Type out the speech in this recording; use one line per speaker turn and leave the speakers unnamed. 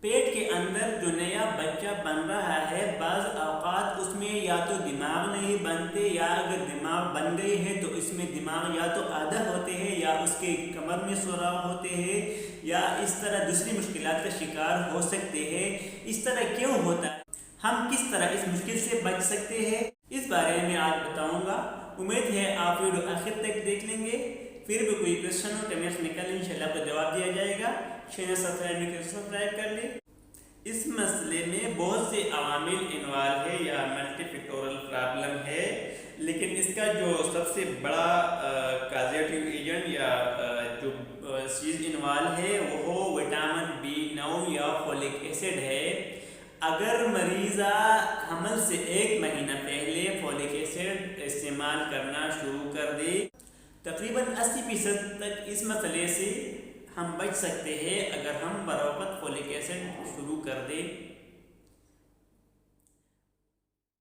پیٹ کے اندر جو نیا بچہ بن رہا ہے بعض اوقات اس میں یا تو دماغ نہیں بنتے، یا اگر دماغ بن گئے ہیں تو اس میں دماغ یا تو آدھا ہوتے ہیں، یا اس کے کمر میں سوراخ ہوتے ہیں، یا اس طرح دوسری مشکلات کا شکار ہو سکتے ہیں۔ اس طرح کیوں ہوتا ہے؟ ہم کس طرح اس مشکل سے بچ سکتے ہیں، اس بارے میں آج بتاؤں گا۔ امید ہے آپ ویڈیو آخر تک دیکھ لیں گے۔ پھر بھی کوئی کوشچن ہو کمنٹس میں کل انشاءاللہ آپ کو جواب دیا جائے گا۔ چینل سبسکرائب کر لیں۔ اس مسئلے میں بہت سے عوامل انوالو ہے یا ملٹی فیکٹورل پرابلم ہے، لیکن اس کا جو سب سے بڑا کازیٹیو ایجنٹ یا جو چیز انوالو ہے وہ وٹامن B9 یا فولک ایسڈ ہے۔ اگر مریضہ حمل سے 1 مہینہ پہلے فولک ایسڈ استعمال کرنا شروع کر دے، تقریباً 80% تک اس مسئلے سے ہم بچ سکتے ہیں اگر ہم بروقت فولک ایسڈ شروع کر دیں۔